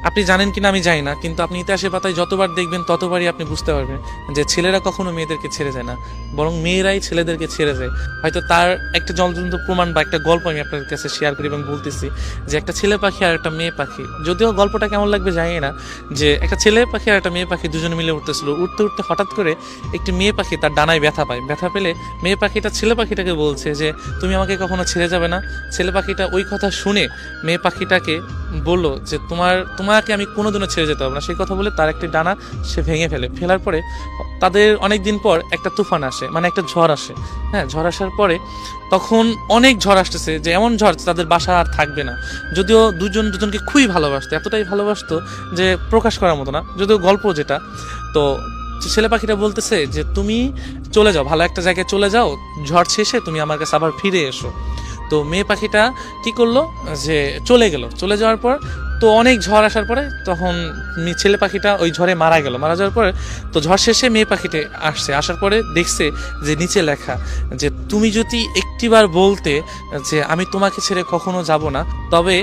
আপনি জানেন কিনা আমি জানি না, কিন্তু আপনি ইতিহাসের পাতায় যতবার দেখবেন ততবারই আপনি বুঝতে পারবেন যে ছেলেরা কখনো মেয়েদেরকে ছেড়ে যায় না, বরং মেয়েরাই ছেলেদেরকে ছেড়ে যায়। হয়তো তার একটা জ্বলন্ত প্রমাণ বা একটা গল্প আমি আপনার কাছে শেয়ার করি এবং বলতেছি যে একটা ছেলে পাখি আর একটা মেয়ে পাখি, যদিও গল্পটা কেমন লাগবে জানি না, যে একটা ছেলে পাখি আর একটা মেয়ে পাখি দুজনে মিলে উঠতেছিল, উঠতে উঠতে হঠাৎ করে একটি মেয়ে পাখি তার ডানায় ব্যথা পায়। ব্যথা পেলে মেয়ে পাখিটা ছেলে পাখিটাকে বলছে যে তুমি আমাকে কখনো ছেড়ে যাবে না। ছেলে পাখিটা ওই কথা শুনে মেয়ে পাখিটাকে বললো যে তোমাকে আমি কোনোদিনও ছেড়ে যেতে পারবো না। সেই কথা বলে তার একটি ডানা সে ভেঙে ফেলে। ফেলার পরে তাদের অনেক দিন পর একটা তুফান আসে, মানে একটা ঝড় আসে। হ্যাঁ, ঝড় আসার পরে তখন অনেক ঝড় আসতেছে, যে এমন ঝড় তাদের বাসা আর থাকবে না। যদিও দুজন দুজনকে খুবই ভালোবাসতো, এতটাই ভালোবাসতো যে প্রকাশ করার মতো না, যদিও গল্প যেটা। তো ছেলে পাখিটা বলতেছে যে তুমি চলে যাও, ভালো একটা জায়গায় চলে যাও, ঝড় শেষে তুমি আমার কাছে আবার ফিরে এসো। তো মেয়ে পাখিটা কি করলো, যে চলে গেল। চলে যাওয়ার পর তো অনেক ঝড় আসার পরে তখন ছেলে পাখিটা ওই ঝড়ে মারা গেল। মারা যাওয়ার পরে তো ঝড় শেষে মেয়ে পাখিটা আসছে, আসার পরে দেখছে যে নিচে লেখা যে তুমি যদি একটিবার বলতে যে আমি তোমাকে ছেড়ে কখনো যাব না, তবে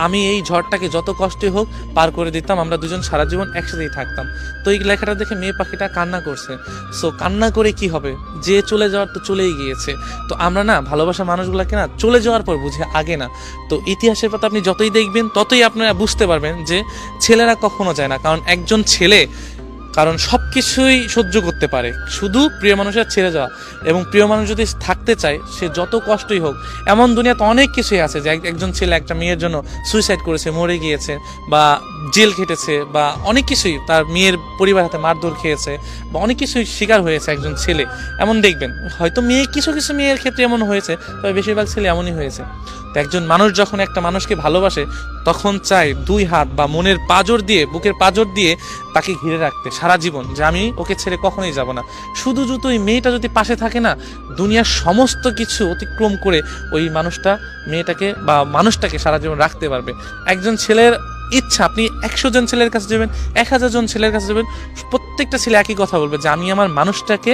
আমি এই ঝড়টাকে যত কষ্টই হোক পার করে দিতাম, আমরা দুজন সারা জীবন একসাথেই থাকতাম। তো এই লেখাটা দেখে মেয়ে পাখিটা কান্না করছে। সো কান্না করে কি হবে, যে চলে যাওয়ার তো চলেই গিয়েছে। তো আমরা না ভালোবাসা মানুষগুলোকে না চলে যাওয়ার পর বুঝে, আগে না। তো ইতিহাসের পাতা আপনি যতই দেখবেন ততই আপনারা বুঝতে পারবেন যে ছেলেরা কখনো যায় না, কারণ একজন ছেলে কারণ সব কিছুই সহ্য করতে পারে, শুধু প্রিয় মানুষের ছেড়ে যাওয়া। এবং প্রিয় মানুষ যদি থাকতে চায়, সে যত কষ্টই হোক, এমন দুনিয়াতে অনেক কিছুই আছে যে একজন ছেলে একটা মেয়ের জন্য সুইসাইড করেছে, মরে গিয়েছে, বা জেল খেটেছে, বা অনেক কিছুই তার মেয়ের পরিবার হাতে মারধর খেয়েছে, বা অনেক কিছুই শিকার হয়েছে একজন ছেলে। এমন দেখবেন, হয়তো মেয়ে কিছু কিছু মেয়ের ক্ষেত্রে এমন হয়েছে, তবে বেশিরভাগ ছেলে এমনই হয়েছে। তো একজন মানুষ যখন একটা মানুষকে ভালোবাসে, তখন চায় দুই হাত বা মনের পাঁজর দিয়ে, বুকের পাঁজর দিয়ে তাকে ঘিরে রাখতে সারা জীবন, যে আমি ওকে ছেড়ে কখনোই যাব না। শুধু যদি ওই মেয়েটা যদি পাশে থাকে না, দুনিয়ার সমস্ত কিছু অতিক্রম করে ওই মানুষটা মেয়েটাকে বা মানুষটাকে সারা জীবন রাখতে পারবে। একজন ছেলের ইচ্ছা, আপনি 100 জন ছেলের কাছে যাবেন, 1000 জন ছেলের কাছে যাবেন, প্রত্যেকটা ছেলে একই কথা বলবে যে আমি আমার মানুষটাকে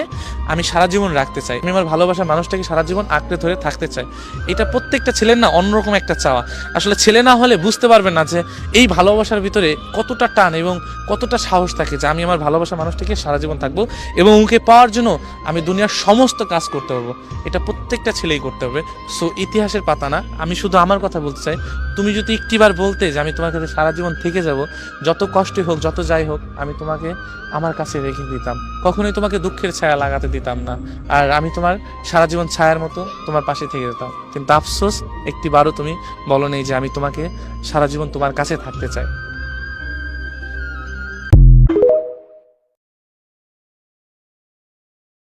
আমি সারা জীবন রাখতে চাই, আমি আমার ভালোবাসার মানুষটাকে সারা জীবন আঁকড়ে ধরে থাকতে চাই। এটা প্রত্যেকটা ছেলের না অন্যরকম একটা চাওয়া। আসলে ছেলে না হলে বুঝতে পারবেন না যে এই ভালোবাসার ভিতরে কতটা টান এবং কতটা সাহস থাকে, যে আমি আমার ভালোবাসার মানুষটাকে সারা জীবন থাকবো এবং ওকে পাওয়ার জন্য আমি দুনিয়ার সমস্ত কাজ করতে পারবো। এটা প্রত্যেকটা ছেলেই করতে হবে। সো ইতিহাসের পাতা না, আমি শুধু আমার কথা বলতে চাই, তুমি যদি একটিবার বলতে যে আমি তোমার কাছে সারা জীবন থেকে যাব, যত কষ্টই হোক, যত যাই হোক, আমি তোমাকে আমার কাছে রেখে দিতাম, কখনোই তোমাকে দুঃখের ছায়া লাগাতে দিতাম না, আর আমি তোমার সারা জীবন ছায়ার মতো তোমার পাশে থেকে যেতাম। কিন্তু আফসোস, একটিবারও তুমি বলো নেই যে আমি তোমাকে সারা জীবন তোমার কাছে থাকতে চাই।